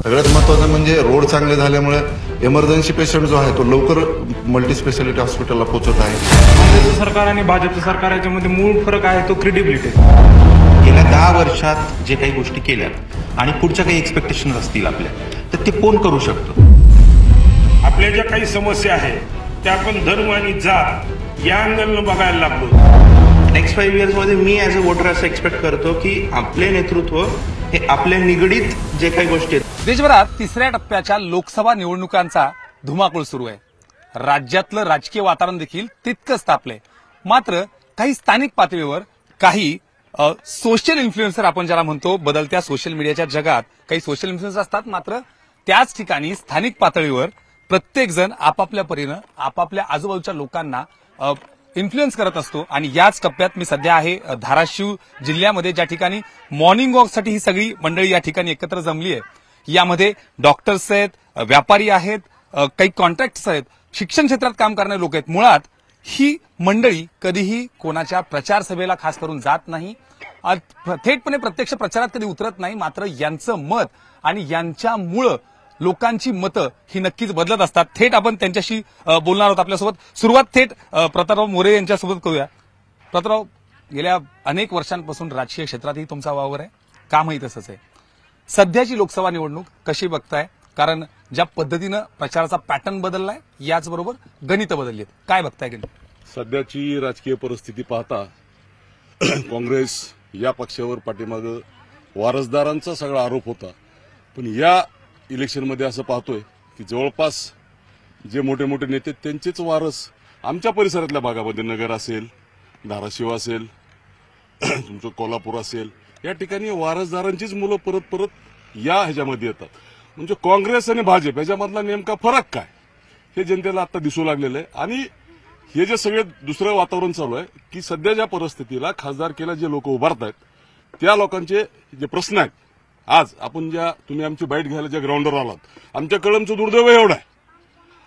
सगळ्यात महत्त्वाचं म्हणजे रोड चांगले झाल्यामुळे इमर्जन्सी पेशंट जो आहे तो लवकर मल्टी स्पेशालिटी हॉस्पिटलला पोहोचत आहे. काँग्रेसचं सरकार आणि भाजपचं सरकार याच्यामध्ये मूळ फरक आहे तो क्रेडिबिलिटी. गेल्या 10 वर्षात जे काही गोष्टी केल्या आणि पुढच्या काही एक्सपेक्टेशन असतील आपल्या, तर ते कोण करू शकतं? आपल्या ज्या काही समस्या आहेत त्या आपण धर्म आणि जात या अँगलनं बघायला लागलो. नेक्स्ट 5 इयर्समध्ये मी ॲज अ वोटर असं एक्सपेक्ट करतो की आपले नेतृत्व हे आपल्या निगडीत जे काही गोष्टी आहेत. देशभरात तिसऱ्या टप्प्याच्या लोकसभा निवडणुकांचा धुमाकूळ सुरू आहे. राज्यातलं राजकीय वातावरण देखील तितकंच तापलंय. मात्र काही स्थानिक पातळीवर काही सोशल इन्फ्लुएन्सर आपण ज्याला म्हणतो, बदलत्या सोशल मीडियाच्या जगात काही सोशल इन्फ्लुएन्सर असतात. मात्र त्याच ठिकाणी स्थानिक पातळीवर प्रत्येक जण आपापल्या परीनं आपापल्या आजूबाजूच्या लोकांना इन्फ्लुएन्स करत असतो. आणि याच टप्प्यात मी सध्या आहे धाराशिव जिल्ह्यामध्ये, ज्या ठिकाणी मॉर्निंग वॉकसाठी ही सगळी मंडळी या ठिकाणी एकत्र जमली आहे. यामध्ये डॉक्टर्स आहेत, व्यापारी आहेत, काही कॉन्ट्रॅक्ट्स आहेत, शिक्षण क्षेत्रात काम करणारे लोक आहेत. मुळात ही मंडळी कधीही कोणाच्या प्रचार सभेला खास करून जात नाही, थेटपणे प्रत्यक्ष प्रचारात कधी उतरत नाही. मात्र यांचं मत आणि यांच्यामुळं लोकांची मतं ही नक्कीच बदलत असतात. थेट आपण त्यांच्याशी बोलणार आहोत. आपल्यासोबत सुरुवात थेट प्रतापराव मोरे यांच्यासोबत करूया. प्रतापराव, गेल्या अनेक वर्षांपासून राजकीय क्षेत्रातही तुमचा वावर आहे, कामही तसंच आहे. सध्याची लोकसभा निवडणूक कशी बघताय? कारण ज्या पद्धतीनं प्रचाराचा पॅटर्न बदललाय, याचबरोबर गणितं बदलली आहेत, काय बघताय गणित? सध्याची राजकीय परिस्थिती पाहता काँग्रेस या पक्षावर पाठीमागं वारसदारांचा सगळा आरोप होता. पण या इलेक्शनमध्ये असं पाहतोय की जवळपास जे मोठे मोठे नेते त्यांचेच वारस आमच्या परिसरातल्या भागामध्ये, नगर असेल, धाराशिव असेल, तुमचं कोल्हापूर असेल, या ठिकाणी वारसदारांचीच मुलं परत परत या ह्याच्यामध्ये येतात. म्हणजे काँग्रेस आणि भाजप याच्यामधला नेमका फरक काय हे जनतेला आता दिसू लागलेलं आहे. आणि हे जे सगळे दुसरं वातावरण चालू आहे की सध्याच्या परिस्थितीला खासदारकीला जे लोक उभारत आहेत त्या लोकांचे जे प्रश्न आहेत, आज आपण तुम्ही आमची बाईट घ्यायला ज्या ग्राउंडवर आलात, आमच्या कळमचं दुर्दैव एवढं आहे,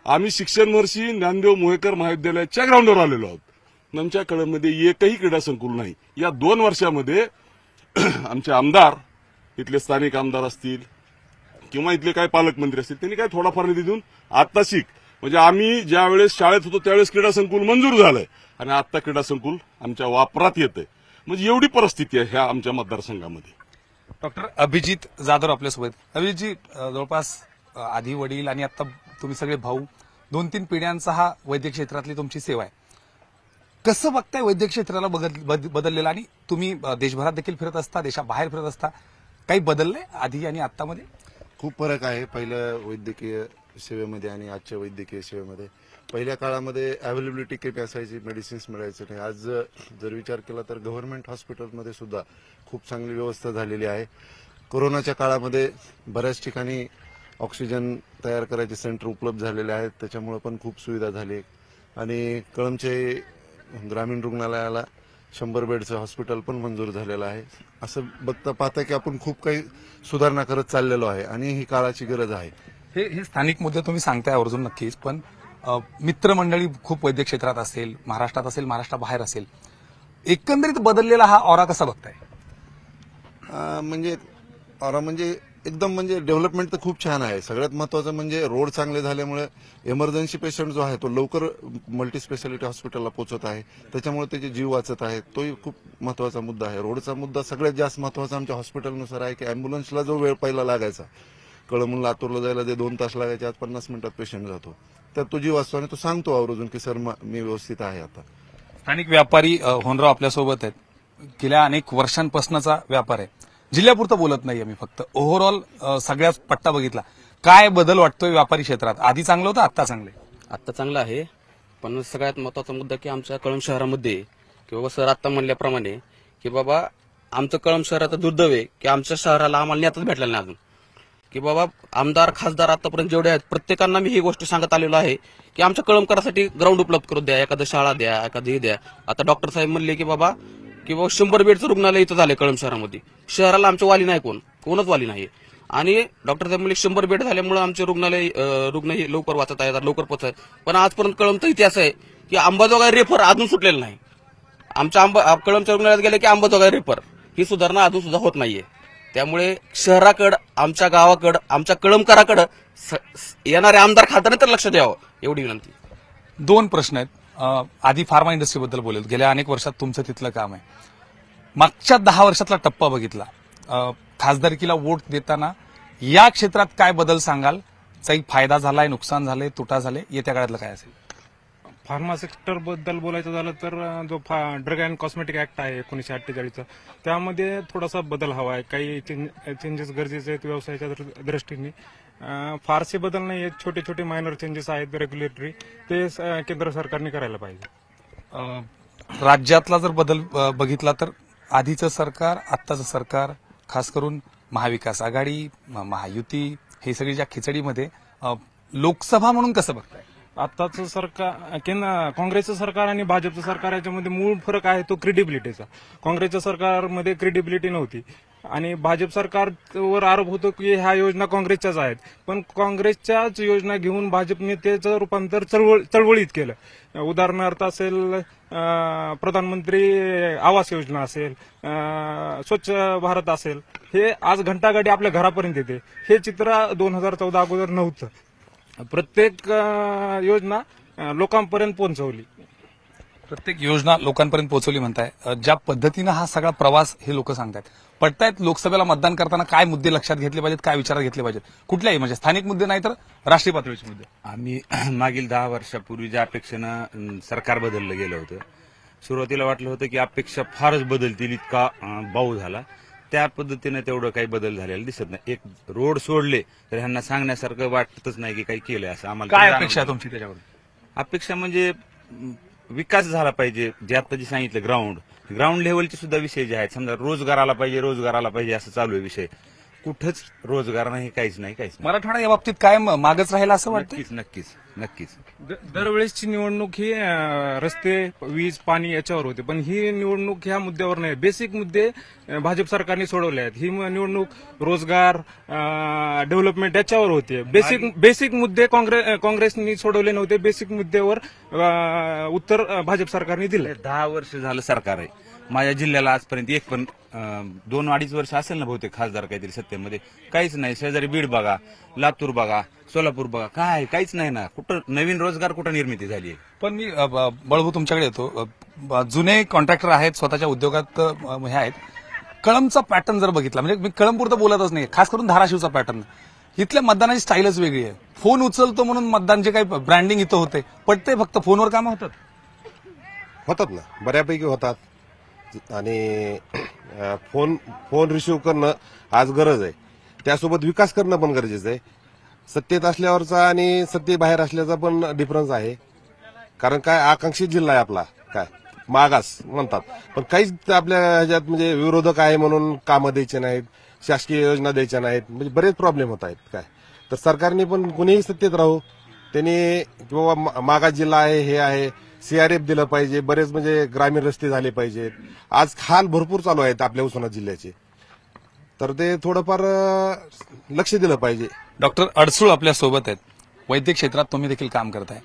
आम्ही शिक्षण वर्षी ज्ञानदेव मोहेकर महाविद्यालयाच्या ग्राउंडवर आलेलो आहोत. आमच्या कळममध्ये एकही क्रीडा संकुल नाही. या 2 वर्षामध्ये आमचे आमदार, इथले स्थानिक आमदार असतील किंवा इथले काही पालकमंत्री असतील, त्यांनी काय थोडाफार निधी देऊन आता म्हणजे आम्ही ज्या वेळेस शाळेत होतो त्यावेळेस क्रीडा संकुल मंजूर झालंय आणि आता क्रीडा संकुल आमच्या वापरात येतंय. म्हणजे एवढी परिस्थिती आहे ह्या आमच्या मतदारसंघामध्ये. डॉक्टर अभिजित जाधव आपल्यासोबत. अभिजितजी, जवळपास आधी वडील आणि आता तुम्ही सगळे भाऊ, 2-3 पिढ्यांचा हा वैद्यक क्षेत्रातली तुमची सेवा आहे. कसं बघताय वैद्यक क्षेत्राला बदललेलं? आणि तुम्ही देशभरात देखील फिरत असता, देशाबाहेर फिरत असता, काही बदललंय आधी आणि आतामध्ये? खूप फरक आहे पहिल्या वैद्यकीय सेवेमध्ये आणि आजच्या वैद्यकीय सेवेमध्ये. पहिल्या काळामध्ये अवेलेबिलिटी कमी असायची, मेडिसिन्स मिळायचं नाही. आज जर विचार केला तर गव्हर्नमेंट हॉस्पिटलमध्ये सुद्धा खूप चांगली व्यवस्था झालेली आहे. कोरोनाच्या काळामध्ये बऱ्याच ठिकाणी ऑक्सिजन तयार करायचे सेंटर उपलब्ध झालेले आहेत, त्याच्यामुळे पण खूप सुविधा झाली. आणि कळमचे ग्रामीण रुग्णालयाला 100 बेडचं हॉस्पिटल पण मंजूर झालेलं आहे. असं बघता पाहता की आपण खूप काही सुधारणा करत चाललेलो आहे आणि ही काळाची गरज आहे. हे स्थानिक मुद्दे तुम्ही सांगताय आवर्जून नक्कीच, पण मित्रमंडळी खूप वैद्यक क्षेत्रात असेल, महाराष्ट्रात असेल, महाराष्ट्राबाहेर असेल, एकंदरीत बदललेला हा ऑरा कसा बघताय? म्हणजे एकदम डेव्हलपमेंट तर खूप छान आहे. सगळ्यात महत्त्वाचं म्हणजे रोड चांगले झाल्यामुळे इमर्जन्सी पेशंट जो आहे तो लवकर मल्टी स्पेशालिटी हॉस्पिटलला पोहोचत आहे, त्याच्यामुळे त्याचे जीव वाचत आहेत. तोही खूप महत्त्वाचा मुद्दा आहे. रोडचा मुद्दा सगळ्यात जास्त महत्त्वाचा आमच्या हॉस्पिटलनुसार आहे की अँब्युलन्सला जो वेळ पहिला लागायचा, कळमून लातूरला जायला जे 2 तास लागायचे, आज 50 मिनिटात पेशंट जातो. तर तो जीव वाचतो आणि तो सांगतो आवर्जून की सर मी व्यवस्थित आहे. आता स्थानिक व्यापारी होनराव आपल्यासोबत आहेत. गेल्या अनेक वर्षांपासूनचा व्यापार आहे. जिल्ह्यापुरतं बोलत नाही आम्ही, फक्त ओव्हरऑल सगळ्याच पट्टा बघितला. काय बदल वाटतोय व्यापारी क्षेत्रात? आधी चांगलं होतं, आता चांगलं आहे? आता चांगलं आहे, पण सगळ्यात महत्वाचा मुद्दा की आमच्या कळंब शहरामध्ये किंवा सर आता म्हणल्याप्रमाणे की बाबा आमचं कळंब शहराचं दुर्दैव आहे की आमच्या शहराला आम्हाला नेताच भेटलेला नाही अजून. की बाबा आमदार खासदार आतापर्यंत जेवढे आहेत प्रत्येकांना मी ही गोष्ट सांगत आलेलो आहे की आमच्या कळंबकरांसाठी ग्राउंड उपलब्ध करून द्या, एखादं शाळा द्या, एखादं हे द्या. आता डॉक्टर साहेब म्हणले की बाबा की 100 बेडचं रुग्णालय इथं झालंय कळंब शहरामध्ये. शहराला आमचं वाली नाही, कोणच वाली नाही. आणि डॉक्टर साहेब म्हणले 100 बेड झाल्यामुळे आमचे रुग्ण हे लवकर वाचत आहेत, लवकर पोहोचत आहेत. पण आजपर्यंत कळंबचा इतिहास आहे की अंबाजोगाई रेफर अजून सुटलेलं नाही. आमच्या कळंबच्या रुग्णालयात गेले की अंबाजोगाई रेफर ही सुधारणा अजून सुद्धा होत नाहीये. त्यामुळे शहराकडं, आमच्या गावाकडं, आमच्या कळमकराकडं येणारे आमदार खासदारांनी तर लक्ष द्यावं, एवढी विनंती. 2 प्रश्न आहेत. आधी फार्मा इंडस्ट्रीबद्दल बोलेल. गेल्या अनेक वर्षात तुमचं तिथलं काम आहे. मागच्या 10 वर्षातला टप्पा बघितला, खासदारकीला वोट देताना या क्षेत्रात काय बदल सांगाल? काही फायदा झालाय, नुकसान झालंय, तोटा झाले, येत्या काळातलं काय असेल? फार्मा सेक्टर बद्दल बोलायचं झालं तर जो ड्रग अँड कॉस्मेटिक ऍक्ट आहे 1948चा, त्यामध्ये थोडासा बदल हवा आहे. काही चेंजेस गरजेचे आहेत व्यवसायाच्या दृष्टीने. फारसे बदल नाही आहेत, छोटे छोटे मायनर चेंजेस आहेत रेग्युलेटरी, ते केंद्र सरकारने करायला पाहिजे. राज्यातला जर बदल बघितला तर आधीचं सरकार, आत्ताचं सरकार, खास करून महाविकास आघाडी, महायुती, हे सगळी ज्या खिचडीमध्ये लोकसभा म्हणून कसं बघताय? आताचं सरकार, काँग्रेसचं सरकार आणि भाजपचं सरकार याच्यामध्ये मूळ फरक आहे तो क्रेडिबिलिटीचा. काँग्रेसच्या सरकारमध्ये क्रेडिबिलिटी नव्हती आणि भाजप सरकारवर आरोप होतो की ह्या योजना काँग्रेसच्याच आहेत, पण काँग्रेसच्याच योजना घेऊन भाजपने त्याचं रूपांतर चळवळीत केलं. उदाहरणार्थ असेल प्रधानमंत्री आवास योजना असेल, स्वच्छ भारत असेल, हे आज घंटागाडी आपल्या घरापर्यंत येते. हे चित्र 2014 अगोदर नव्हतं. प्रत्येक योजना लोकांपर्यंत पोहोचवली. प्रत्येक योजना लोकांपर्यंत पोहोचवली म्हणताय. ज्या पद्धतीनं हा सगळा प्रवास हे लोक सांगतायत, पडतायत लोकसभेला मतदान करताना काय मुद्दे लक्षात घेतले पाहिजेत, काय विचारात घेतले पाहिजेत? कुठल्याही म्हणजे स्थानिक मुद्दे नाही तर राष्ट्रीय पातळीचे मुद्दे. आम्ही मागील 10 वर्षापूर्वी ज्या अपेक्षेनं सरकार बदललं गेलं होतं, सुरुवातीला वाटलं होतं की अपेक्षा फारच बदलतील, इतका बाऊ झाला. त्या पद्धतीने तेवढं काही बदल झालेला दिसत नाही. एक रोड सोडले तर ह्यांना सांगण्यासारखं वाटतच नाही की काही केलंय असं आम्हाला. काय अपेक्षा आहे तुमची त्याच्यावर? अपेक्षा म्हणजे विकास झाला पाहिजे. जे आता जे सांगितलं ग्राउंड लेवलचे सुद्धा विषय जे आहेत, समजा रोजगाराला पाहिजे असं चालू आहे विषय. कुठंच रोजगार नाही, काहीच नाही. मराठवाडा या बाबतीत काय मागच राहिला असं वाटतं? नक्कीच. दरवेळेसची निवडणूक ही रस्ते, वीज, पाणी याच्यावर होते, पण ही निवडणूक ह्या मुद्द्यावर नाही. बेसिक मुद्दे भाजप सरकारने सोडवले आहेत. ही निवडणूक रोजगार, डेव्हलपमेंट याच्यावर होते. बेसिक मुद्दे काँग्रेसनी सोडवले नव्हते. बेसिक मुद्द्यावर उत्तर भाजप सरकारने दिलं. 10 वर्ष झालं सरकार आहे. माझ्या जिल्ह्याला आजपर्यंत एक पण 2-2.5 वर्ष असेल ना बहुतेक खासदार काहीतरी सत्तेमध्ये, काहीच नाही. शेजारी बीड बघा, लातूर बघा, सोलापूर बघा, काहीच नाही ना. कुठं नवीन रोजगार कुठं निर्मिती झाली आहे? पण मी बळभू तुमच्याकडे येतो. जुने कॉन्ट्रॅक्टर आहेत, स्वतःच्या उद्योगात हे आहेत. कळमचा पॅटर्न जर बघितला, म्हणजे मी कळमपुरतं बोलतच नाही, खास करून धाराशिवचा पॅटर्न, इथल्या मतदानाची स्टाईलच वेगळी आहे. फोन उचलतो म्हणून मतदान, जे काही ब्रँडिंग इथं होते, पडते फक्त फोनवर कामं होतात ना, बऱ्यापैकी होतात. आणि फोन रिसिव्ह करणं आज गरज आहे. त्यासोबत विकास करणं पण गरजेचं आहे. सत्तेत असल्यावरचा आणि सत्तेबाहेर असल्याचा पण डिफरन्स आहे. कारण काय, आकांक्षित जिल्हा आहे आपला, काय मागास म्हणतात, पण काहीच आपल्या ह्याच्यात म्हणजे विरोधक आहे म्हणून कामं द्यायचे नाहीत, शासकीय योजना द्यायच्या नाहीत, म्हणजे बरेच प्रॉब्लेम होत आहेत. काय तर सरकारने पण कुणीही सत्तेत राहू, त्यांनी किंवा मागास जिल्हा आहे, हे आहे, सीआरएफ दिलं पाहिजे. बरेच म्हणजे ग्रामीण रस्ते झाले पाहिजेत. आज हाल भरपूर चालू आहेत आपल्या उस्मानाबाद जिल्ह्याचे, तर ते थोडंफार लक्ष दिलं पाहिजे. डॉक्टर अडसूळ आपल्या सोबत आहेत. वैद्यक क्षेत्रात तुम्ही देखील काम करताय.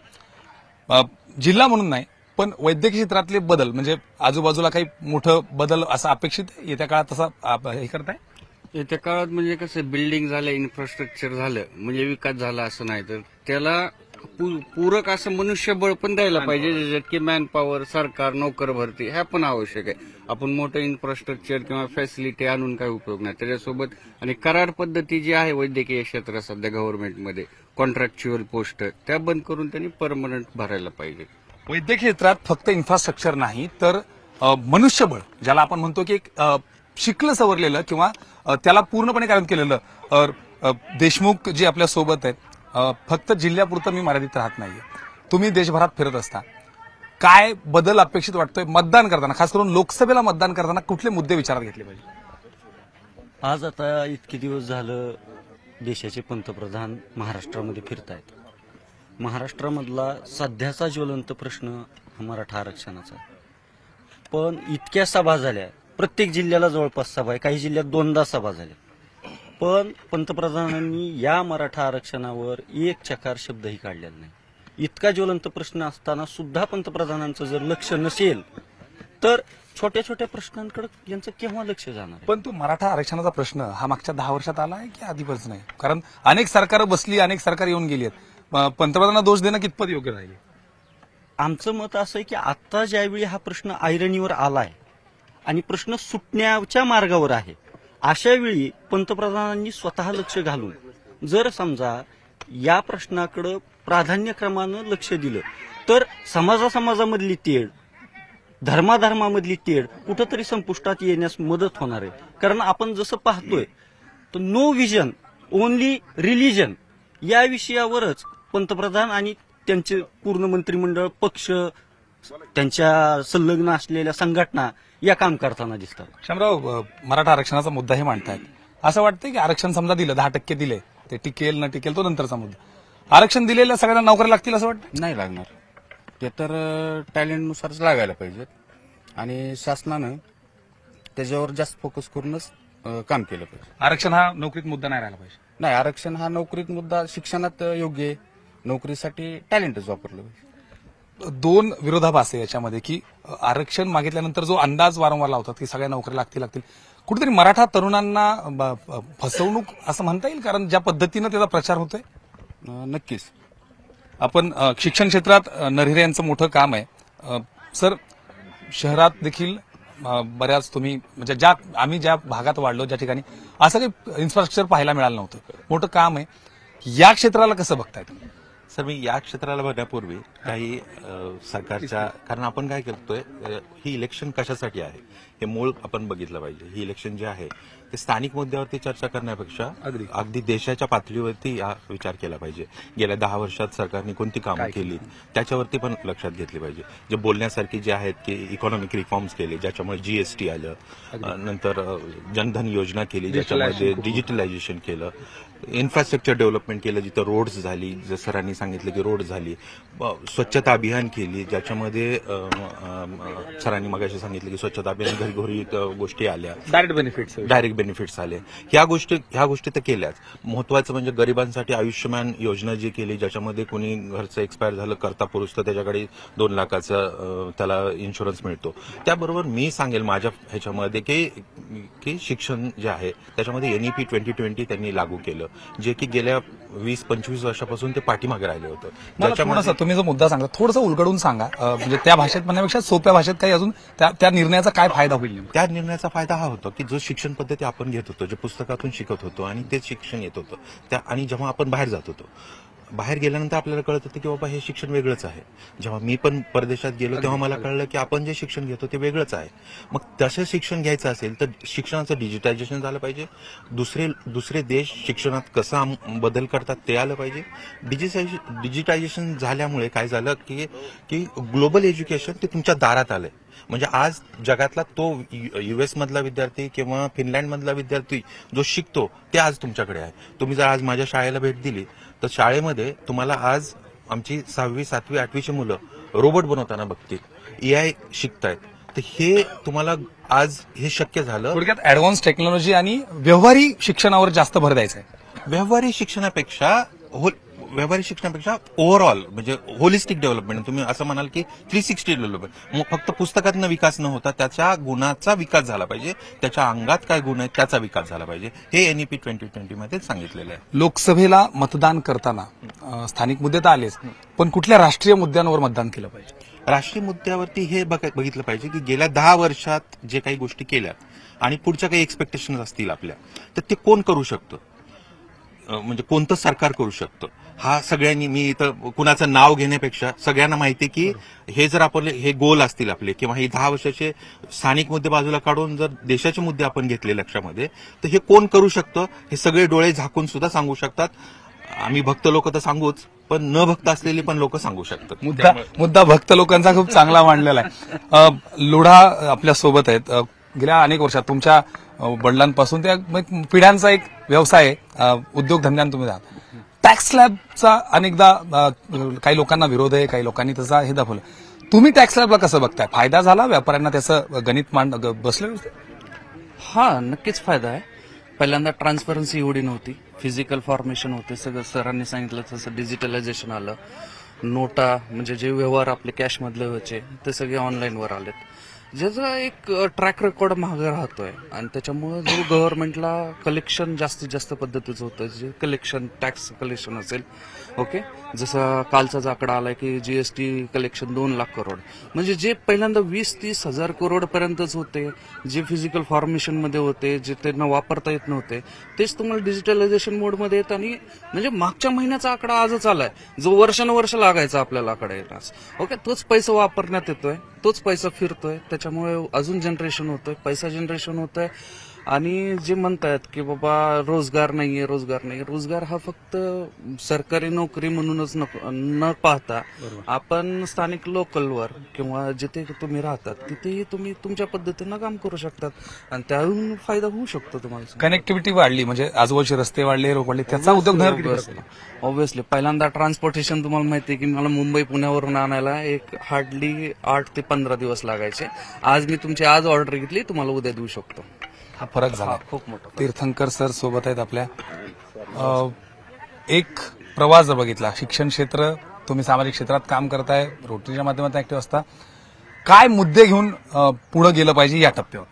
जिल्हा म्हणून नाही, पण वैद्यकीय क्षेत्रातले बदल, म्हणजे आजूबाजूला काही मोठं बदल असं अपेक्षित येत्या काळात तसा हे करताय? येत्या काळात म्हणजे कसं, बिल्डिंग झालं, इन्फ्रास्ट्रक्चर झालं म्हणजे विकास झाला असं नाही, तर त्याला पूरक असं मनुष्यबळ पण द्यायला पाहिजे, ज्याच्यात की मॅन पॉवर, सरकार, नोकर भरती ह्या पण आवश्यक आहे. आपण मोठं इन्फ्रास्ट्रक्चर किंवा फॅसिलिटी आणून काही उपयोग नाही त्याच्यासोबत. आणि करार पद्धती जी आहे वैद्यकीय क्षेत्रात सध्या गव्हर्नमेंटमध्ये, कॉन्ट्रॅक्च्युअल पोस्ट, त्या बंद करून त्यांनी परमनंट भरायला पाहिजे. वैद्यकीय क्षेत्रात फक्त इन्फ्रास्ट्रक्चर नाही तर मनुष्यबळ, ज्याला आपण म्हणतो की शिकलं सवरलेलं किंवा त्याला पूर्णपणे कार्य केलेलं. देशमुख जे आपल्या सोबत आहेत, फक्त जिल्ह्यापुरतं मी मर्यादित राहत नाहीये, तुम्ही देशभरात फिरत असता. काय बदल अपेक्षित वाटतोय मतदान करताना, खास करून लोकसभेला मतदान करताना कुठले मुद्दे विचारात घेतले पाहिजे? आज आता इतके दिवस झालं देशाचे पंतप्रधान महाराष्ट्रामध्ये फिरतायत. महाराष्ट्रामधला सध्याचा ज्वलंत प्रश्न हा मराठा आरक्षणाचा आहे. पण इतक्या सभा झाल्या, प्रत्येक जिल्ह्याला जवळपास सभा आहे, काही जिल्ह्यात 2दा सभा झाल्या, पण पंतप्रधानांनी या मराठा आरक्षणावर एक चकार शब्दही काढलेला नाही. इतका ज्वलंत प्रश्न असताना सुद्धा पंतप्रधानांचं जर लक्ष नसेल तर छोट्या छोट्या प्रश्नांकडे यांचं केव्हा लक्ष जाणार? पण तो मराठा आरक्षणाचा प्रश्न हा मागच्या 10 वर्षात आला आहे की आधीपासून नाही? कारण अनेक सरकार बसली, अनेक सरकार येऊन गेली आहेत. पंतप्रधानांना दोष देणं कितपत योग्य राहील? आमचं मत असं आहे की आता ज्यावेळी हा प्रश्न ऐरणीवर आलाय आणि प्रश्न सुटण्याच्या मार्गावर आहे, अशा वेळी पंतप्रधानांनी स्वतः लक्ष घालून जर समजा या प्रश्नाकडे प्राधान्यक्रमानं लक्ष दिलं तर समाजामधली तेढ, धर्माधर्मामधली तेढ कुठंतरी संपुष्टात येण्यास मदत होणार आहे. कारण आपण जसं पाहतोय तर नो विजन ओनली रिलिजन या विषयावरच पंतप्रधान आणि त्यांचे पूर्ण मंत्रिमंडळ, पक्ष, त्यांच्या संलग्न असलेल्या संघटना या काम करताना दिसतात. शामराव, मराठा आरक्षणाचा मुद्दा हे मांडतायत. असं वाटतंय की आरक्षण समजा दिलं, 10% दिले, ते टिकेल न टिकेल तो नंतरचा मुद्दा. आरक्षण दिलेल्या सगळ्यांना नोकऱ्या लागतील असं वाटतं? नाही लागणार. ते तर टॅलेंटनुसारच लागायला पाहिजेत आणि शासनानं त्याच्यावर जास्त फोकस करूनच काम केलं पाहिजे. आरक्षण हा नोकरीत मुद्दा नाही राहिला पाहिजे. नाही, आरक्षण हा नोकरीत मुद्दा शिक्षणात योग्य आहे. नोकरीसाठी टॅलेंटच वापरलं पाहिजे. 2 विरोधाभास आहे याच्यामध्ये की आरक्षण मागितल्यानंतर जो अंदाज वारंवार लावतात की सगळ्या नोकऱ्या लागतील, कुठेतरी मराठा तरुणांना फसवणूक असं म्हणता येईल, कारण ज्या पद्धतीनं त्याचा प्रचार होतोय. नक्कीच. आपण शिक्षण क्षेत्रात नरहिरे यांचं मोठं काम आहे. सर, शहरात देखील बऱ्याच तुम्ही म्हणजे आम्ही ज्या भागात वाढलो, ज्या ठिकाणी असं काही इन्फ्रास्ट्रक्चर पाहायला मिळालं नव्हतं, मोठं काम आहे. या क्षेत्राला कसं बघताय तुम्ही? सर, मी या क्षेत्राला बघण्यापूर्वी काही सरकारच्या, कारण आपण काय करतोय, ही इलेक्शन कशासाठी आहे हे मूळ आपण बघितलं पाहिजे. ही इलेक्शन जे आहे ते स्थानिक मुद्द्यावरती चर्चा करण्यापेक्षा अगदी देशाच्या पातळीवरती हा विचार केला पाहिजे. गेल्या 10 वर्षात सरकारने कोणती कामं केली त्याच्यावरती पण लक्षात घेतली पाहिजे. जे बोलण्यासारखी जे आहेत की इकॉनॉमिक रिफॉर्म्स केले, ज्याच्यामुळे जीएसटी आलं, नंतर जनधन योजना केली, ज्याच्यामध्ये डिजिटलायझेशन केलं, इन्फ्रास्ट्रक्चर डेव्हलपमेंट केलं, जिथं रोड्स झाली, जसं सरांनी सांगितलं की रोड झाली, स्वच्छता अभियान केली, ज्याच्यामध्ये सरांनी मगाशी सांगितलं की स्वच्छता अभियान घरी गोष्टी आल्या, डायरेक्ट बेनिफिट्स आले. ह्या गोष्टी तर केल्याच. महत्वाचं म्हणजे गरिबांसाठी आयुष्यमान योजना जी केली, ज्याच्यामध्ये कोणी घरचं एक्सपायर झालं, करता पुरुष तर त्याच्याकडे 2 लाखाचा त्याला इन्शुरन्स मिळतो. त्याबरोबर मी सांगेल माझ्या ह्याच्यामध्ये की शिक्षण जे आहे त्याच्यामध्ये एनईपी 2020 त्यांनी लागू केलं, जे की गेल्या 20-25 वर्षापासून ते पाठीमागे राहिले होतं. त्याच्यामुळे तुम्ही जो मुद्दा सांगा थोडंसं उलगडून सांगा, म्हणजे त्या भाषेत म्हणण्यापेक्षा सोप्या भाषेत काही अजून त्या निर्णयाचा काय फायदा होईल? त्या निर्णयाचा फायदा हा होतो की जो शिक्षण पद्धती आपण घेत होतो, जे पुस्तकातून शिकत होतो आणि तेच शिक्षण येत होतं, आणि जेव्हा आपण बाहेर जात होतो, बाहेर गेल्यानंतर आपल्याला कळत होतं की बाबा हे शिक्षण वेगळंच आहे. जेव्हा मी पण परदेशात गेलो तेव्हा मला कळलं की आपण जे शिक्षण घेतो ते वेगळंच आहे. मग तसं शिक्षण घ्यायचं असेल तर शिक्षणाचं डिजिटायझेशन झालं पाहिजे. दुसरे देश शिक्षणात कसं बदल करतात ते आलं पाहिजे. डिजिटायझेशन झाल्यामुळे काय झालं की ग्लोबल एज्युकेशन ते तुमच्या दारात आलंय. म्हणजे आज जगातला तो US मधला विद्यार्थी किंवा फिनलँड मधला विद्यार्थी जो शिकतो ते आज तुमच्याकडे आहे. तुम्ही जर आज माझ्या शाळेला भेट दिली तर शाळेमध्ये तुम्हाला आज आमची 6वी, 7वी, 8वीची मुलं रोबोट बनवताना बघतील, AI शिकतायत. तर हे तुम्हाला आज हे शक्य झालं. थोडक्यात ऍडव्हान्स टेक्नॉलॉजी आणि व्यवहारी शिक्षणावर जास्त भर द्यायचा आहे. व्यवहारी शिक्षणापेक्षा ओव्हरऑल म्हणजे होलिस्टिक डेव्हलपमेंट. तुम्ही असं म्हणाल की 360 डेव्हलपमेंट, फक्त पुस्तकातनं विकास न होता त्याच्या गुणाचा विकास झाला पाहिजे, त्याच्या अंगात काय गुण आहेत त्याचा विकास झाला पाहिजे. हे एनईपी 2020 मध्ये सांगितलेलं आहे. लोकसभेला मतदान करताना स्थानिक मुद्दे तर आलेच, पण कुठल्या राष्ट्रीय मुद्द्यांवर मतदान केलं पाहिजे? राष्ट्रीय मुद्द्यावरती हे बघितलं पाहिजे की गेल्या 10 वर्षात जे काही गोष्टी केल्या आणि पुढच्या काही एक्सपेक्टेशन असतील आपल्या, तर ते कोण करू शकतं, म्हणजे कोणतं सरकार करू शकतं. हा सगळ्यांनी, मी इथं कुणाचं नाव घेण्यापेक्षा सगळ्यांना माहिती की हे जर आपले हे गोल असतील आपले, किंवा हे 10 वर्षाचे स्थानिक मुद्दे बाजूला काढून जर देशाचे मुद्दे आपण घेतले लक्षामध्ये, तर हे कोण करू शकतं हे सगळे डोळे झाकून सुद्धा सांगू शकतात. आम्ही भक्त लोक तर सांगूच, पण न भक्त असलेली पण लोक सांगू शकतात. मुद्दा भक्त लोकांचा खूप चांगला मांडलेला आहे. लोढा आपल्या सोबत आहेत. गेल्या अनेक वर्षात तुमच्या वडिलांपासून त्या पिढ्यांचा एक व्यवसाय आहे, उद्योगधंद्यानं तुम्ही जात. टॅक्स स्लॅबचा अनेकदा काही लोकांना विरोध आहे, काही लोकांनी त्याचा हे दाखवलं. तुम्ही टॅक्स स्लॅबला कसं बघताय? फायदा झाला व्यापाऱ्यांना त्याचं गणित बसलं? हा, नक्कीच फायदा आहे. पहिल्यांदा ट्रान्सपरन्सी एवढी नव्हती, फिजिकल फॉर्मेशन होते, सगळं सरांनी सांगितलं तसं डिजिटलायझेशन आलं. नोटा म्हणजे जे व्यवहार आपले कॅशमधले व्हायचे ते सगळे ऑनलाईनवर आलेत. ज्याचा एक ट्रॅक रेकॉर्ड मागे राहतोय आणि त्याच्यामुळे जो गव्हर्नमेंटला कलेक्शन जास्तीत जास्त पद्धतीचं होतं, जे कलेक्शन टॅक्स कलेक्शन असेल, ओके, जसं कालचाच आकडा आलाय की जीएसटी कलेक्शन 2 लाख करोड, म्हणजे जे पहिल्यांदा 20-30 हजार करोड पर्यंतच होते, जे फिजिकल फॉर्मेशन मध्ये होते, जे त्यांना वापरता येत नव्हते, तेच तुम्हाला डिजिटलायझेशन मोडमध्ये येत. आणि म्हणजे मागच्या महिन्याचा आकडा आजच आलाय, जो वर्षानुवर्ष लागायचा आपल्याला आकडा येण्यास, ओके, तोच पैसा वापरण्यात येतोय, तोच पैसा फिरतोय, त्याच्यामुळे अजून जनरेशन होतोय, पैसा जनरेशन होतोय. आणि जे म्हणतायत की बाबा रोजगार नाहीये, रोजगार हा फक्त सरकारी नोकरी म्हणूनच न पाहता आपण स्थानिक लोकलवर किंवा जिथे तुम्ही राहतात तिथेही तुम्ही तुमच्या पद्धतीनं काम करू शकतात आणि त्याहून फायदा होऊ शकतो तुम्हाला. कनेक्टिव्हिटी वाढली म्हणजे आजूबाजूचे रस्ते वाढले, रोड वाढले, त्याचा उद्योग ऑब्व्हियसली पहिल्यांदा ट्रान्सपोर्टेशन तुम्हाला माहिती आहे की मला मुंबई पुण्यावरून आणायला एक हार्डली 8 ते 15 दिवस लागायचे. आज मी तुमची आज ऑर्डर घेतली, तुम्हाला उद्या देऊ शकतो. हा फरक झाला खूप मोठा. तीर्थंकर सर सोबत आहेत आपल्या. एक प्रवास जर बघितला, शिक्षण क्षेत्र, तुम्ही सामाजिक क्षेत्रात काम करताय, रोटरीच्या माध्यमातून ऍक्टिव्ह असता, काय मुद्दे घेऊन पुढे गेलं पाहिजे या टप्प्यावर?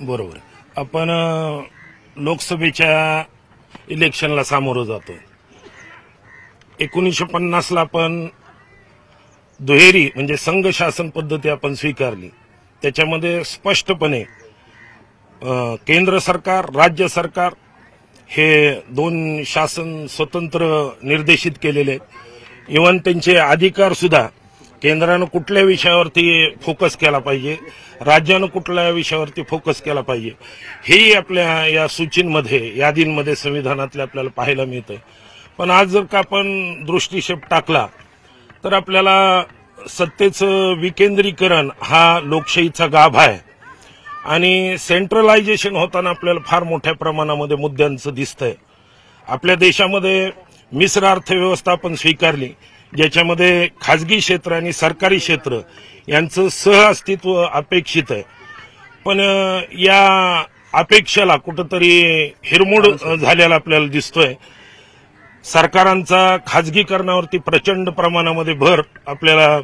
बरोबर, आपण लोकसभेच्या इलेक्शनला सामोरं जातोय. 1950ला आपण दुहेरी म्हणजे संघ शासन पद्धती आपण स्वीकारली. त्याच्यामध्ये स्पष्टपणे केंद्र सरकार, राज्य सरकार हे 2 शासन स्वतंत्र निर्देशित केलेले. इव्हन त्यांचे अधिकार सुद्धा केंद्रानं कुठल्या विषयावरती फोकस केला पाहिजे, राज्यानं कुठल्या विषयावरती फोकस केला पाहिजे, हेही आपल्या या सूचींमध्ये, यादींमध्ये, संविधानातल्या आपल्याला पाहायला मिळतंय. पण आज जर का आपण दृष्टिक्षेप टाकला तर आपल्याला सत्तेचं विकेंद्रीकरण हा लोकशाहीचा गाभा आहे आणि सेंट्रलायझेशन होताना आपल्याला फार मोठ्या प्रमाणामध्ये मुद्द्यांचं दिसतंय. आपल्या देशामध्ये मिश्र अर्थव्यवस्था आपण स्वीकारली, ज्याच्यामध्ये खाजगी क्षेत्र आणि सरकारी क्षेत्र यांचं सहअस्तित्व अपेक्षित आहे. पण या अपेक्षेला कुठंतरी हिरमोड झालेला आपल्याला दिसतोय. सरकारांचा खाजगीकरणावरती प्रचंड प्रमाणामध्ये भर आपल्याला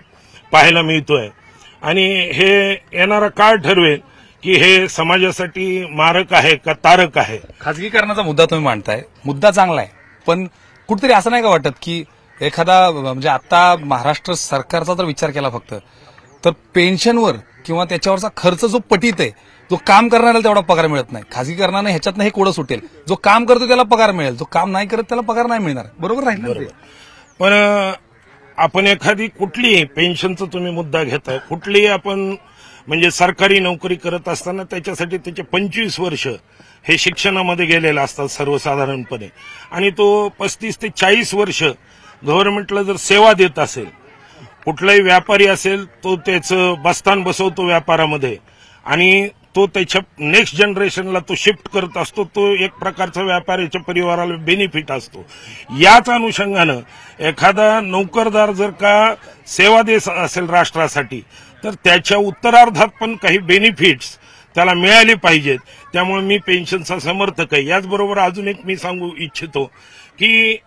पाहायला मिळतोय आणि हे येणारा काळ ठरवेल की हे समाजासाठी मारक आहे का तारक आहे. खाजगीकरणाचा मुद्दा तुम्ही मांडताय, मुद्दा चांगला आहे, पण कुठेतरी असं नाही का वाटत की एखादा म्हणजे आता महाराष्ट्र सरकारचा जर विचार केला फक्त तर पेन्शनवर किंवा त्याच्यावरचा खर्च जो पटीत आहे, जो काम करणाऱ्याला तेवढा पगार मिळत नाही. खाजगीकरणाने ह्याच्यातनं हे कोडं सुटेल, जो काम करतो त्याला पगार मिळेल, जो काम नाही करत त्याला पगार नाही मिळणार. बरोबर राहील. पण आपण एखादी कुठलीही पेन्शनचा तुम्ही मुद्दा घेताय, कुठलीही आपण म्हणजे सरकारी नोकरी करत असताना त्याच्यासाठी त्याचे 25 वर्ष हे शिक्षणामध्ये गेलेले असतात सर्वसाधारणपणे, आणि तो 35 ते 40 वर्ष गव्हर्नमेंटला जर सेवा देत असेल, कुठलाही व्यापारी असेल तो त्याचं बस्तान बसवतो व्यापारामध्ये आणि तो त्याच्या नेक्स्ट जनरेशनला तो शिफ्ट करत असतो, तो एक प्रकारचा व्यापाऱ्याच्या परिवाराला बेनिफिट असतो. याच अनुषंगानं एखादा नोकरदार जर का सेवा देत असेल राष्ट्रासाठी तर त्याच्या उत्तरार्धात पण काही बेनिफिट्स त्याला मिळाले पाहिजेत. त्यामुळे मी पेन्शनचा समर्थक आहे. याचबरोबर अजून एक मी सांगू इच्छितो की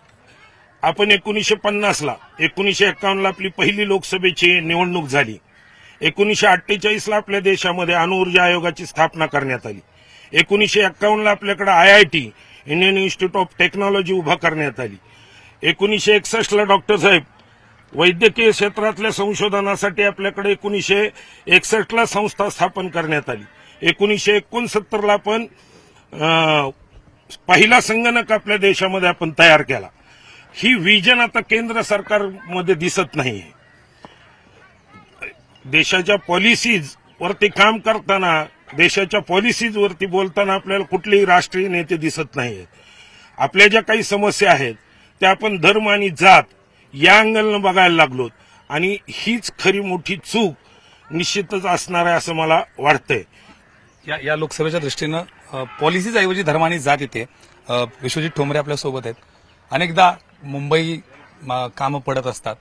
आपण 1950ला 1951ला आपली पहिली लोकसभेची निवडणूक झाली. 1948ला आपल्या देशामध्ये अणुऊर्जा आयोगाची स्थापना करण्यात आली. 1951ला आपल्याकडे IIT Indian institute of technology उभा करण्यात आली. 1961ला डॉक्टर साहेब वैद्यकीय क्षेत्रातल्या संशोधनासाठी आपल्याकडे 1961ला संस्था स्थापन करण्यात आली. 1969ला आपण पहिला संगणक आपल्या देशामध्ये आपण तयार केला. ही विजन आता केंद्र सरकारमध्ये दिसत नाहीये. देशाच्या पॉलिसीज वरती काम करताना, देशाच्या पॉलिसीज वरती बोलताना आपल्याला कुठलेही राष्ट्रीय नेते दिसत नाहीयेत. आपल्या ज्या काही समस्या आहेत त्या आपण धर्म आणि जात या अँगलनं बघायला लागलोत आणि हीच खरी मोठी चूक निश्चितच असणार आहे असं मला वाटतंय. या लोकसभेच्या दृष्टीनं पॉलिसीज ऐवजी धर्म आणि जात येते. विश्वजित ठोंबरे आपल्या सोबत आहेत. अनेकदा मुंबई कामं पडत असतात.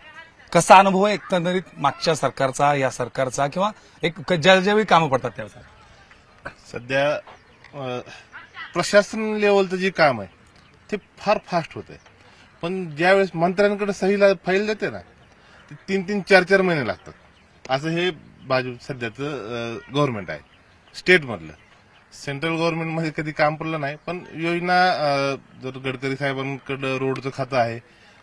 कसा अनुभव आहे एकंदरीत मागच्या सरकारचा, या सरकारचा, किंवा एक ज्यावेळी कामं पडतात त्यावेळेस? सध्या प्रशासन लेवलचं जे काम आहे ते फार फास्ट होत आहे, पण ज्यावेळेस मंत्र्यांकडे सहीला फाईल जाते ना, 3-3, 4-4 महिने लागतात. असं हे भाजप सध्याचं गव्हर्नमेंट आहे स्टेटमधलं. सेंट्रल गव्हर्नमेंटमध्ये कधी काम पडलं नाही, पण योजना जर गडकरी साहेबांकडे रोडचं खातं आहे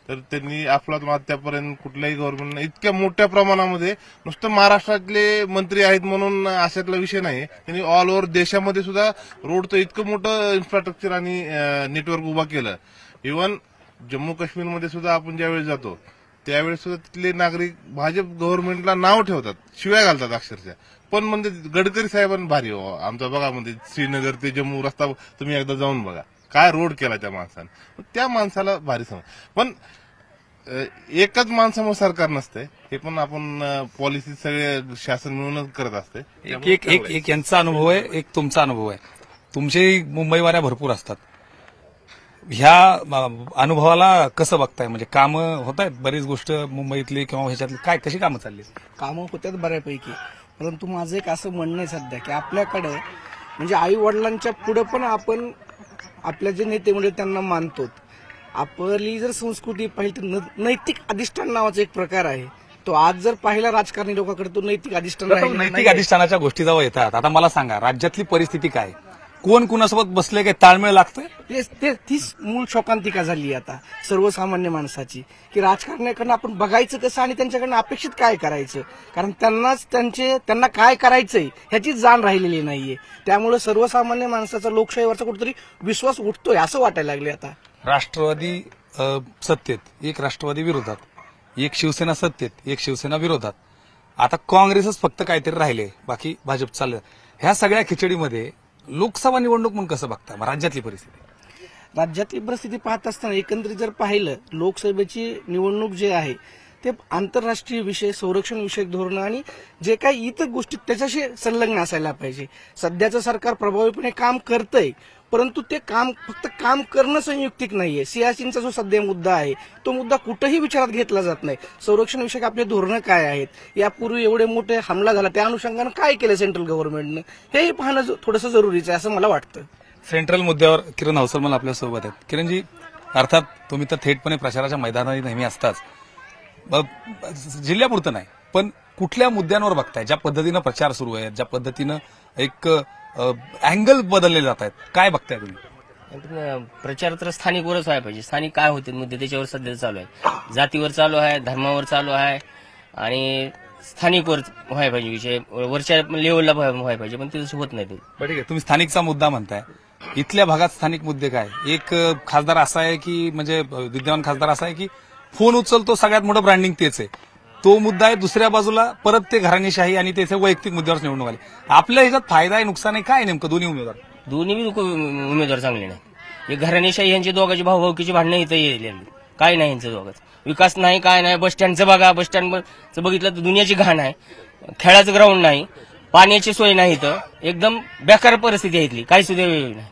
तर त्यांनी अफलातून आतापर्यंत कुठल्याही गव्हर्नमेंटनं इतक्या मोठ्या प्रमाणामध्ये, नुसतं महाराष्ट्रातले मंत्री आहेत म्हणून अशातला विषय नाही, त्यांनी ऑल ओव्हर देशामध्ये सुद्धा रोडचं इतकं मोठं इन्फ्रास्ट्रक्चर आणि नेटवर्क उभा केलं. इव्हन जम्मू काश्मीरमध्ये सुद्धा आपण ज्यावेळेस जातो त्यावेळेस सुद्धा तिथले नागरिक भाजप गव्हर्नमेंटला नाव ठेवतात, शिव्या घालतात अक्षरशः. पण म्हणजे गडकरी साहेबांनी भारी हो आमचा बघा, म्हणजे श्रीनगर ते जम्मू रस्ता तुम्ही एकदा जाऊन बघा, काय रोड केला त्या माणसानं. त्या माणसाला भारी समज. पण एकच माणसामुळे सरकार नसतंय, हे पण आपण पॉलिसी सगळे शासन मिळूनच करत असते. एक यांचा अनुभव आहे, एक तुमचा अनुभव आहे. तुमचे मुंबईवाल्या भरपूर असतात. ह्या अनुभवाला कसं बघताय? म्हणजे कामं होत आहेत, बरीच गोष्ट मुंबईतली किंवा ह्याच्यातली काय कशी कामं चालली? कामं होत्यात बऱ्यापैकी, परंतु माझं एक असं म्हणणं आहे सध्या की आपल्याकडे म्हणजे आई वडिलांच्या पुढे पण आपण आपल्या जे नेते म्हणजे त्यांना मानतो. आपली जर संस्कृती पाहिली तर नैतिक अधिष्ठान नावाचा एक प्रकार आहे, तो आज जर पाहिला राजकारणी लोकांकडे तो नैतिक अधिष्ठान नैतिक अधिष्ठानाच्या गोष्टी जेव्हा येतात, आता मला सांगा राज्यातली परिस्थिती काय, कोण कुणासोबत बसले, काय ताळमेळ लागतोय? तीच मूळ शोकांतिका झाली आता सर्वसामान्य माणसाची, की राजकारण्याकडनं आपण बघायचं कसं आणि त्यांच्याकडनं अपेक्षित काय करायचं, कारण त्यांना काय करायचंय ह्याची जाण राहिलेली नाहीये. त्यामुळे सर्वसामान्य माणसाचा लोकशाहीवरचा कुठेतरी विश्वास उठतोय असं वाटायला लागले. आता राष्ट्रवादी सत्तेत, एक राष्ट्रवादी विरोधात, एक शिवसेना सत्तेत, एक शिवसेना विरोधात, आता काँग्रेसच फक्त काहीतरी राहिले, बाकी भाजप चाललं. ह्या सगळ्या खिचडीमध्ये लोकसभा निवडणूक म्हणून कसं बघता राज्यातली परिस्थिती? राज्यातली परिस्थिती पाहत असताना एकंदरीत जर पाहिलं, लोकसभेची निवडणूक जे आहे ते आंतरराष्ट्रीय विषय, संरक्षण विषयक धोरणं आणि जे काही इतर गोष्टी त्याच्याशी संलग्न असायला पाहिजे. सध्याचं सरकार प्रभावीपणे काम करतंय, परंतु ते फक्त काम करणं संयुक्तिक नाहीये. सियाचीनचा जो सध्या मुद्दा आहे तो मुद्दा कुठेही विचारात घेतला जात नाही. संरक्षण विषयक आपले धोरणं काय आहेत, यापूर्वी एवढे मोठे हमला झाला त्या अनुषंगानं काय केलं सेंट्रल गव्हर्नमेंटनं, हेही पाहणं थोडंसं जरुरीचं आहे असं मला वाटतं. सेंट्रल मुद्द्यावर किरण हौसलमल आपल्यासोबत आहेत. किरणजी, अर्थात तुम्ही तर थेटपणे प्रचाराच्या मैदानात नेहमी असताच, जिल्ह्यापुरतं नाही पण कुठल्या मुद्द्यांवर बघताय, ज्या पद्धतीनं प्रचार सुरू आहे, ज्या पद्धतीनं एक अँगल बदलले जात आहेत, काय बघताय तुम्ही? प्रचार तर स्थानिकवरच व्हायला पाहिजे. स्थानिक काय होते मुद्दे त्याच्यावर सध्या चालू आहे, जातीवर चालू आहे, धर्मावर चालू आहे आणि स्थानिकवर व्हायला पाहिजे विषय, वरच्या लेवलला व्हायला पाहिजे, पण ते तसं होत नाही. ठीक आहे, तुम्ही स्थानिकचा मुद्दा म्हणताय, इथल्या भागात स्थानिक मुद्दे काय? एक खासदार असा आहे की म्हणजे विद्यमान खासदार असा आहे की फोन उचलतो, सगळ्यात मोठं ब्रँडिंग तेच आहे, तो मुद्दा आहे. दुसऱ्या बाजूला परत ते घराणेशाही आणि त्याचे वैयक्तिक मुद्द्यावर निवडणूक आली. आपल्या ह्याच्यात फायदा आहे नुकसान आहे काय नेमकं? दोन्ही उमेदवार चांगले नाही. हे घराणेशाही यांची दोघांची भाऊभाऊकीची भांडणं इथं येईल, काय नाही यांचं दोघांच विकास नाही, काय नाही. बस स्टँडचं बघा, बस स्टँडचं बघितलं तर दुनियाची घाण आहे, खेळाचं ग्राउंड नाही, पाण्याची सोय नाही, इथं एकदम बेकार परिस्थिती आहे इथली, काही सुद्धा वेळ नाही.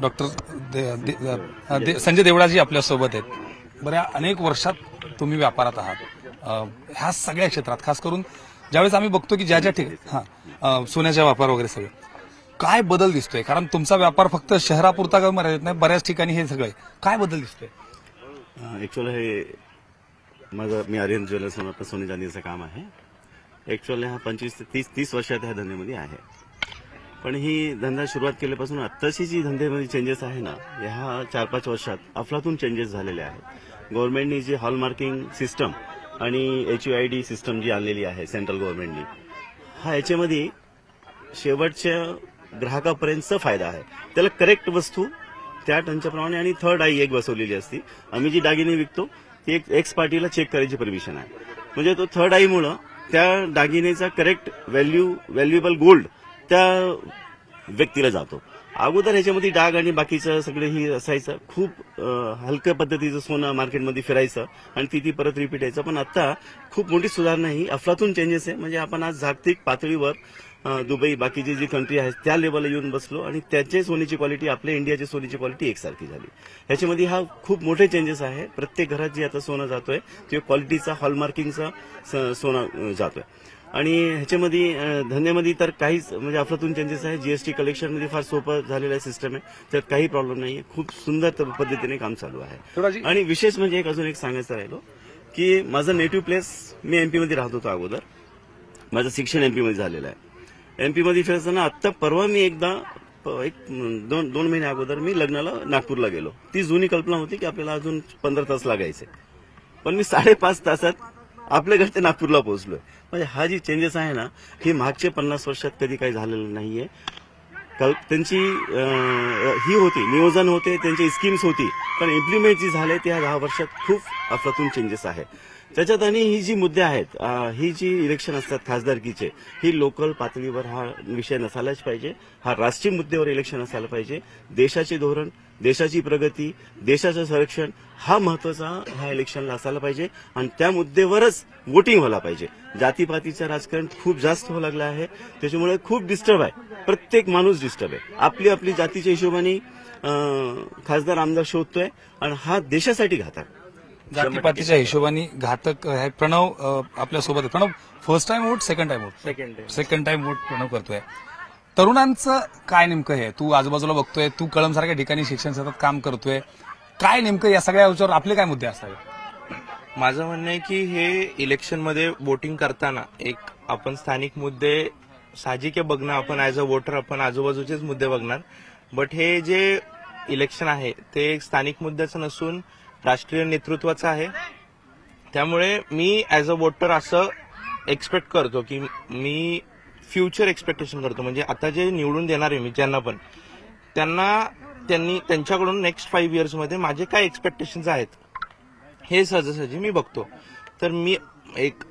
डॉक्टर संजय देवडाजी आपल्यासोबत आहेत. बऱ्या अनेक वर्षात तुम्ही व्यापारात आहात, ह्या सगळ्या क्षेत्रात, खास करून ज्यावेळेस आम्ही बघतो की ज्या ठिकाणी सोन्याचा व्यापार वगैरे सगळं, काय बदल दिसतोय? कारण तुमचा व्यापार फक्त शहरापुरता का मर्यादित नाही, बऱ्याच ठिकाणी हे सगळं काय बदल दिसतोय? ऍक्च्युअली हे मी आर्यन ज्वेलर्स म्हणून आपलं सोने चांदीचं काम आहे. ऍक्च्युअली हा 25 ते 30 वर्षात ह्या धंद्यामध्ये आहे, पण ही धंदा सुरुवात केल्यापासून आत्ताची जी धंद्यामध्ये चेंजेस आहे ना, ह्या 4-5 वर्षात अफलातून चेंजेस झालेले आहेत. गव्हर्नमेंटनी जी हॉलमार्किंग सिस्टम आणि HUID सिस्टम जी आणलेली आहे सेंट्रल गव्हर्नमेंटनी, हा याच्यामध्ये शेवटच्या ग्राहकापर्यंतचा फायदा आहे. त्याला करेक्ट वस्तू त्या टनच्याप्रमाणे आणि थर्ड आई एक बसवलेली असती. आम्ही जी दागिने विकतो ती एक एक्स पार्टीला चेक करायची परमिशन आहे, म्हणजे तो थर्ड आईमुळं त्या दागिनेचा करेक्ट व्हॅल्युएबल गोल्ड त्या व्यक्तीला जातो. अगोदर ह्याच्यामध्ये डाग आणि बाकीचं सगळं ही असायचं, खूप हलक्या पद्धतीचं सोनं मार्केटमध्ये फिरायचं आणि ती परत रिपीट यायचं. पण आता खूप मोठी सुधारणा ही अफलातून चेंजेस आहे. म्हणजे आपण आज जागतिक पातळीवर दुबई बाकीची जी कंट्री आहेत त्या लेवलला येऊन बसलो आणि त्याचे सोन्याची क्वालिटी आपल्या इंडियाची सोन्याची क्वालिटी एकसारखी झाली. ह्याच्यामध्ये हा खूप मोठे चेंजेस आहे. प्रत्येक घरात जे आता सोनं जातोय ते क्वालिटीचा हॉलमार्किंगचा सोनं जातोय. आणि ह्याच्यामध्ये धंद्यामध्ये तर काहीच म्हणजे अफलातून चेंजेस आहे. जीएसटी कलेक्शनमध्ये फार सोपं झालेलं सिस्टम आहे, त्यात काही प्रॉब्लेम नाहीये. खूप सुंदर पद्धतीने काम चालू आहे. आणि विशेष म्हणजे अजून एक सांगायचं राहिलो की माझं नेटिव्ह प्लेस, मी MP मध्ये राहत होतो अगोदर. माझं शिक्षण एमपी मध्ये झालेलं आहे. एमपी मध्ये फिरताना आत्ता परवा मी एकदा दोन महिने अगोदर मी लग्नाला नागपूरला गेलो. ती जुनी कल्पना होती की आपल्याला अजून 15 तास लागायचे, पण मी 5.5 तासात आपल्या घर ते नागपूरला पोहोचलोय. म्हणजे हा जी चेंजेस आहे ना, ही मागच्या 50 वर्षात कधी काही झालेलं नाहीये. त्यांची ही होती, नियोजन होते, त्यांची स्कीम्स होती, पण इम्प्लिमेंट जी झाले ते 10 वर्षात खूप अफलातून चेंजेस आहे त्याच्यात. आणि ही जी मुद्दे आहेत, ही जी इलेक्शन असतात खासदारकीचे, ही लोकल पातळीवर हा विषय नसायलाच पाहिजे. हा राष्ट्रीय मुद्द्यावर इलेक्शन असायला पाहिजे. देशाचे धोरण, देशाची प्रगती, देशाचं संरक्षण हा महत्वाचा ह्या इलेक्शनला असायला पाहिजे आणि त्या मुद्द्यावरच वोटिंग व्हायला पाहिजे. जातीपातीचं राजकारण खूप जास्त होऊ लागलं आहे, त्याच्यामुळे खूप डिस्टर्ब आहे. प्रत्येक माणूस डिस्टर्ब आहे. आपली आपली जातीच्या हिशोबाने खासदार आमदार शोधतोय आणि हा देशासाठी घातक, जातीपातीच्या हिशोबाने घातक आहे. प्रणव आपल्यासोबत आहे. Pranav, first time vote, second time vote? Second time vote Pranav करतोय. तरुणांचं काय नेमकं हे, तू आजूबाजूला बघतोय, तू कळमसारख्या ठिकाणी शिक्षण सतत काम करतोय, काय नेमकं या सगळ्या याच्यावर आपले काय मुद्दे असावे? माझं म्हणणं आहे की हे इलेक्शनमध्ये वोटिंग करताना एक आपण स्थानिक मुद्दे साहजिक आहे बघणं, आपण ऍज अ वोटर आपण आजूबाजूचेच मुद्दे बघणार. बट हे जे इलेक्शन आहे ते स्थानिक मुद्द्याचं नसून राष्ट्रीय नेतृत्वाचं आहे. त्यामुळे मी ऍज अ वोटर असं एक्सपेक्ट करतो की मी फ्युचर एक्सपेक्टेशन करतो. म्हणजे आता जे निवडून देणार आहे मी ज्यांना पण, त्यांच्याकडून नेक्स्ट 5 इयर्समध्ये माझे काय एक्सपेक्टेशन्स आहेत हे सहजासहजी मी बघतो. तर मी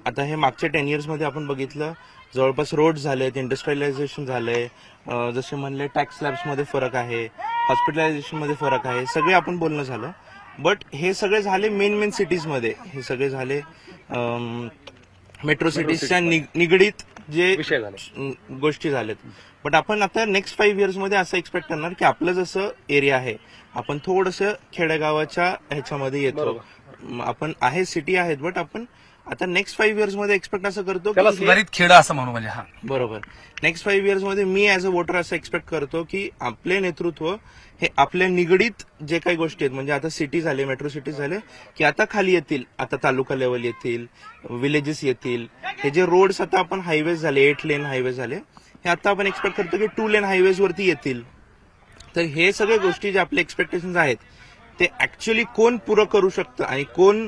आता हे मागच्या 10 इयर्समध्ये आपण बघितलं, जवळपास रोड झालेत, इंडस्ट्रियलायझेशन झालंय, जसे म्हणले टॅक्स स्लॅब्समध्ये फरक आहे, हॉस्पिटलायझेशनमध्ये फरक आहे, सगळे आपण बोलणं झालं. बट हे सगळे झाले मेन सिटीजमध्ये, हे सगळे झाले मेट्रो सिटीजच्या निगडीत जे गोष्टी झाल्यात. बट आपण आता नेक्स्ट 5 इयर्समध्ये असं एक्सपेक्ट करणार की आपलं जसं एरिया आहे, आपण थोडंसं खेडेगावाच्या ह्याच्यामध्ये येतो. आपण आहे, सिटी आहेत, बट आपण आता नेक्स्ट 5 इयर्समध्ये एक्सपेक्ट असं करतो त्याला सुधारित खेडं असं म्हणू. म्हणजे हा बरोबर. नेक्स्ट 5 इयर्समध्ये मी ऍज अ वोटर असं एक्सपेक्ट करतो की आपले नेतृत्व हे आपल्या निगडीत जे काही गोष्टी आहेत, म्हणजे आता सिटी झाले, मेट्रो सिटीज झाले, की आता खाली येतील, आता तालुका लेवल येतील, विलेजेस येतील. हे जे रोड्स आता आपण हायवेज झाले, 8 लेन हायवे झाले, हे आता आपण एक्सपेक्ट करतो की 2 लेन हायवेज वरती येतील. तर हे सगळे गोष्टी जे आपले एक्सपेक्टेशन्स आहेत ते ऍक्च्युअली कोण पुरं करू शकतं आणि कोण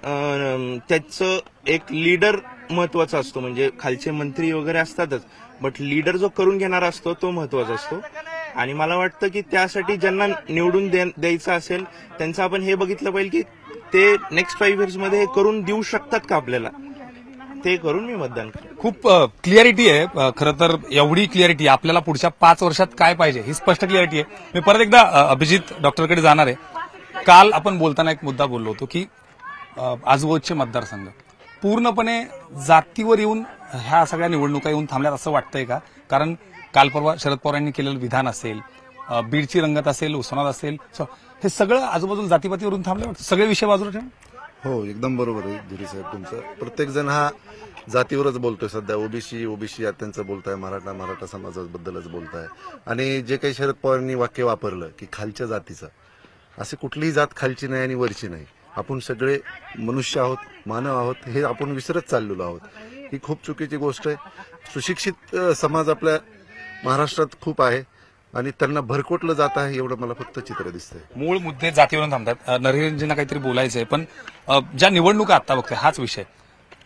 त्याचं एक लीडर महत्वाचा असतो. म्हणजे खालचे मंत्री वगैरे असतातच, बट लीडर जो करून घेणारा असतो तो महत्वाचा असतो. आणि मला वाटतं की त्यासाठी ज्यांना निवडून द्यायचं असेल त्यांचं आपण हे बघितलं पाहिजे की ते नेक्स्ट 5 इयर्समध्ये हे करून देऊ शकतात का आपल्याला, ते करून मी मतदान करेन. खूप क्लिअरिटी आहे. खरं तर एवढी क्लिअरिटी आपल्याला पुढच्या 5 वर्षात काय पाहिजे ही स्पष्ट क्लिअरिटी आहे. मी परत एकदा अभिजित डॉक्टरकडे जाणार आहे. काल आपण बोलताना एक मुद्दा बोललो होतो की आजूबाजूचे मतदारसंघ पूर्णपणे जातीवर येऊन ह्या सगळ्या निवडणुका येऊन थांबल्यात असं वाटतंय का? कारण काल परवा शरद पवार यांनी केलेलं विधान असेल, बीडची रंगत असेल, उस्मानाबाद असेल, हे सगळं आजूबाजूला जातीपातीवरून थांबलं, सगळे विषय बाजूला ठेवून. हो, एकदम बरोबर आहे धुरी साहेब तुमचं. प्रत्येक जण हा जातीवरच बोलतोय सध्या. ओबीसी त्यांचं बोलताय, मराठा समाजाबद्दलच बोलताय. आणि जे काही शरद पवारांनी वाक्य वापरलं की खालच्या जातीचं, असे कुठलीही जात खालची नाही आणि वरची नाही. आपण सगळे मनुष्य आहोत, मानव आहोत, हे आपण विसरत चाललेलो आहोत. ही खूप चुकीची गोष्ट आहे. सुशिक्षित समाज आपल्या महाराष्ट्रात खूप आहे आणि त्यांना भरकोटलं जात आहे एवढं मला फक्त चित्र दिसतंय. मूळ मुद्दे जातीवरून थांबतात. नरेंद्रजींना काहीतरी बोलायचंय, पण ज्या निवडणुका आता बघतोय हाच विषय,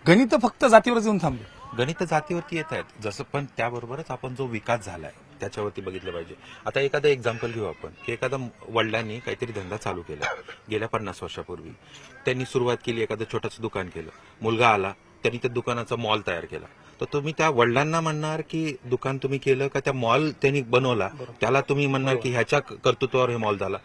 गणित फक्त जातीवरच येऊन थांबले. गणित जातीवरती येत आहेत जसं, पण त्याबरोबरच आपण जो विकास झालाय त्याच्यावरती बघितलं पाहिजे. आता एखादं एक्झाम्पल घेऊ आपण की एखादा वडिलांनी काहीतरी धंदा चालू केला गेल्या 50 वर्षापूर्वी. त्यांनी सुरुवात केली, एखादं छोटंसं दुकान केलं, मुलगा आला, त्यांनी त्या दुकानाचा मॉल तयार केला. तर तुम्ही त्या वडिलांना म्हणणार की दुकान तुम्ही केलं का त्या मॉल त्यांनी बनवला, त्याला तुम्ही म्हणणार की ह्याच्या कर्तृत्वावर हे मॉल झाला.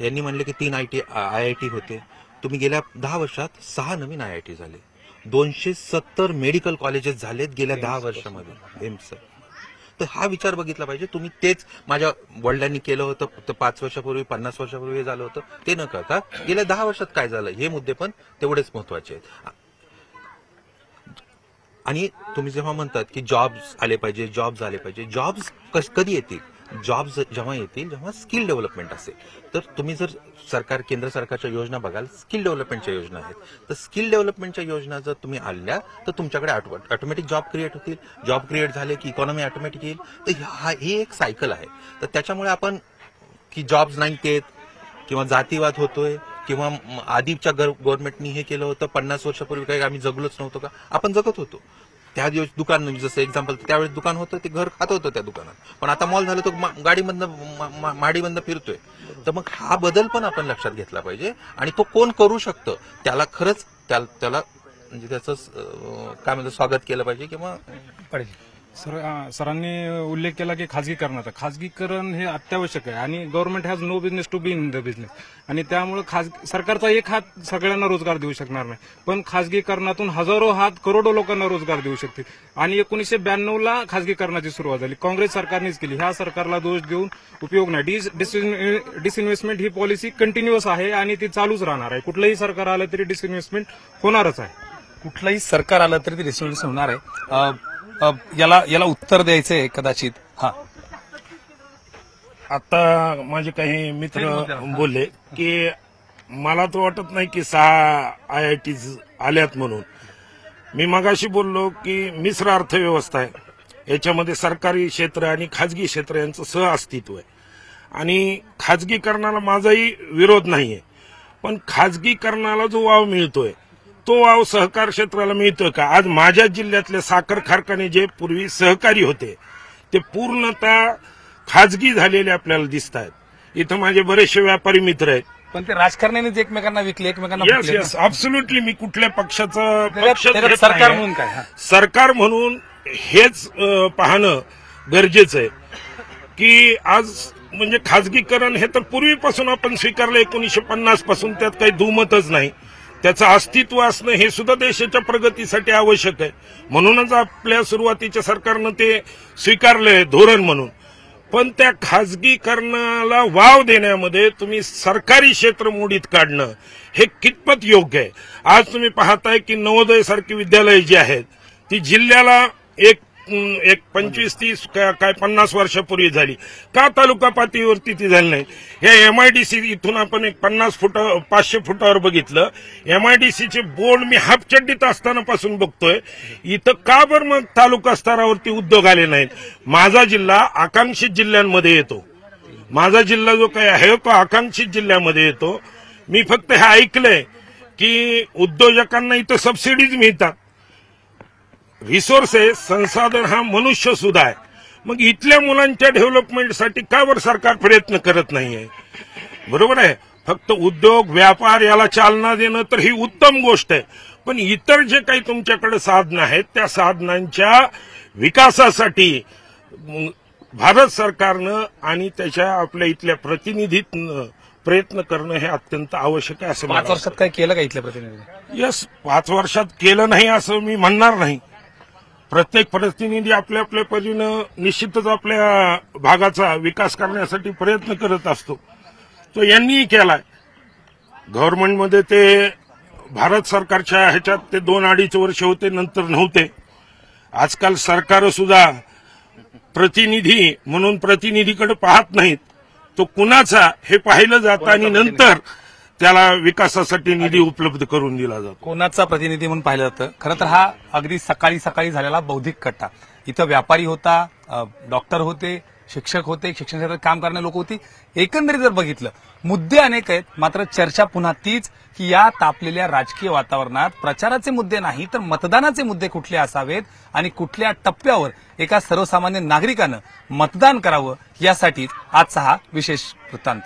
यांनी म्हणले की 3 IIT होते, तुम्ही गेल्या 10 वर्षात 6 नवीन IIT झाले, 270 मेडिकल कॉलेजेस झालेत गेल्या 10 वर्षामध्ये एम्स. तर हा विचार बघितला पाहिजे. तुम्ही तेच माझ्या वडिलांनी केलं होतं 5 वर्षापूर्वी, 50 वर्षापूर्वी झालं होतं ते न करता गेल्या 10 वर्षात काय झालं हे मुद्दे पण तेवढेच महत्वाचे आहेत. आणि तुम्ही जेव्हा म्हणतात की जॉब्स आले पाहिजे, जॉब्स कधी येतील, जॉब्स जेव्हा येतील जेव्हा स्किल डेव्हलपमेंट असेल. तर तुम्ही जर केंद्र सरकारच्या योजना बघाल, स्किल डेव्हलपमेंटच्या योजना आहेत. तर स्किल डेव्हलपमेंटच्या योजना जर तुम्ही आणल्या तर तुमच्याकडे ऑटोमॅटिक जॉब क्रिएट होतील. जॉब क्रिएट झाले की इकॉनॉमी ऑटोमॅटिक येईल. तर ही एक सायकल आहे. तर त्याच्यामुळे आपण की जॉब्स नाहीत येत किंवा जातीवाद होतोय किंवा आधीच्या गव्हर्नमेंटनी हे केलं होतं 50 वर्षापूर्वी काही आम्ही जगलोच नव्हतो का? आपण जगत होतो. त्या दिवस दुकान जसं एक्झाम्पल त्यावेळेस दुकान होतं, ते घर खात होतं त्या दुकानात, पण आता मॉल झालं तो गाडीमधनं माडीमधनं फिरतोय. तर मग हा बदल पण आपण लक्षात घेतला पाहिजे आणि तो कोण करू शकतं त्याला खरंच त्याला म्हणजे त्याचं काय म्हणतो स्वागत केलं पाहिजे किंवा सरांनी उल्लेख केला की खाजगीकरणाचा. खाजगीकरण हे अत्यावश्यक आहे आणि government has no business to be in the business. आणि त्यामुळे सरकारचा एक हात सगळ्यांना रोजगार देऊ शकणार नाही, पण खाजगीकरणातून हजारो हात करोडो लोकांना रोजगार देऊ शकतील. आणि 1992ला खाजगीकरणाची सुरुवात झाली, काँग्रेस सरकारनेच केली. ह्या सरकारला दोष देऊन उपयोग नाही. डिसइन्व्हेस्टमेंट ही पॉलिसी कंटिन्युअस आहे आणि ती चालूच राहणार आहे. कुठलंही सरकार आलं तरी डिसइन्व्हेस्टमेंट होणारच आहे. कुठलंही सरकार आलं तरी ती डिसइन्व्हेस्टमेंट होणार आहे. याला उत्तर द्यायचंय कदाचित. हा, आता माझे काही मित्र बोलले की मला तर वाटत नाही की 6 IITs आल्यात म्हणून. मी मगाशी बोललो की मिश्र अर्थव्यवस्था आहे, याच्यामध्ये सरकारी क्षेत्र आणि खाजगी क्षेत्र यांचं सहअस्तित्व आहे आणि खाजगीकरणाला माझाही विरोध नाहीये. पण खाजगीकरणाला जो वाव मिळतोय तो वाव सहकार क्षेत्राला मिळतोय का? आज माझ्या जिल्ह्यातले साखर कारखाने जे पूर्वी सहकारी होते ते पूर्णतः खाजगी झालेले आपल्याला दिसत आहेत. इथं माझे बरेचसे व्यापारी मित्र आहेत, पण ते राजकारण्यानेच एकमेकांना विकले, एकमेकांना येस ॲब्सोल्युटली. मी कुठल्या पक्षाचं सरकार म्हणून काय, सरकार म्हणून हेच पाहणं गरजेचं आहे की आज म्हणजे खाजगीकरण हे तर पूर्वीपासून आपण स्वीकारलं 1950 पासून, त्यात काही दुमतच नाही. त्याचं अस्तित्व असणं हे सुद्धा देशाच्या प्रगतीसाठी आवश्यक आहे. म्हणूनच आपल्या सुरुवातीच्या सरकारनं ते स्वीकारलंय धोरण म्हणून. पण त्या खाजगीकरणाला वाव देण्यामध्ये तुम्ही सरकारी क्षेत्र मोडीत काढणं हे कितपत योग्य आहे? आज तुम्ही पाहताय की नवोदय सारखी विद्यालय जी आहेत ती जिल्ह्याला एक 25-30 काय 50 वर्षापूर्वी झाली का? तालुका पातळीवरती ती झाली नाही. या MIDC इथून आपण एक 500 फुटावर बघितलं. MIDCचे बोर्ड मी हाफचड्डीत असताना पासून बघतोय. इथं का बरं मग तालुका स्तरावरती उद्योग आले नाहीत? माझा जिल्हा आकांक्षित जिल्ह्यांमध्ये येतो. माझा जिल्हा जो काही आहे तो आकांक्षित जिल्ह्यामध्ये येतो. मी फक्त हे ऐकलंय की उद्योजकांना इथं सबसिडीज मिळतात. रिसोर्सेस संसाधन हा मनुष्य सुद्धा आहे. मग इथल्या मुलांच्या डेव्हलपमेंटसाठी का बरं सरकार प्रयत्न करत नाहीये? बरोबर आहे, फक्त उद्योग व्यापार याला चालना देणं तर ही उत्तम गोष्ट आहे, पण इतर जे काही तुमच्याकडे साधनं आहेत त्या साधनांच्या विकासासाठी भारत सरकारनं आणि त्याच्या आपल्या इथल्या प्रतिनिधीनं प्रयत्न करणं हे अत्यंत आवश्यक आहे. असं 5 वर्षात काय केलं का इथल्या प्रतिनिधी? यस, 5 वर्षात केलं नाही असं मी म्हणणार नाही. प्रत्येक प्रतिनिधी आपल्या आपल्या परीनं निश्चितच आपल्या भागाचा विकास करण्यासाठी प्रयत्न करत असतो. तो यांनीही केलाय. गव्हर्नमेंटमध्ये ते भारत सरकारच्या ह्याच्यात ते 2-2.5 वर्ष होते, नंतर नव्हते. आजकाल सरकार सुद्धा प्रतिनिधी म्हणून प्रतिनिधीकडे पाहत नाहीत, तो कुणाचा हे पाहिलं जातं आणि नंतर त्याला विकासासाठी निधी उपलब्ध करून दिला जातो. कोणाचा प्रतिनिधी म्हणून पाहिलं जातं. खरं तर हा अगदी सकाळी सकाळी झालेला बौद्धिक कट्टा. इथं व्यापारी होता, डॉक्टर होते, शिक्षक होते, शिक्षण क्षेत्रात काम करणारे लोक होती. एकंदरीत जर बघितलं मुद्दे अनेक आहेत, मात्र चर्चा पुन्हा तीच की या तापलेल्या राजकीय वातावरणात प्रचाराचे मुद्दे नाही तर मतदानाचे मुद्दे कुठले असावेत आणि कुठल्या टप्प्यावर एका सर्वसामान्य नागरिकानं मतदान करावं यासाठीच आजचा हा विशेष वृत्तांत.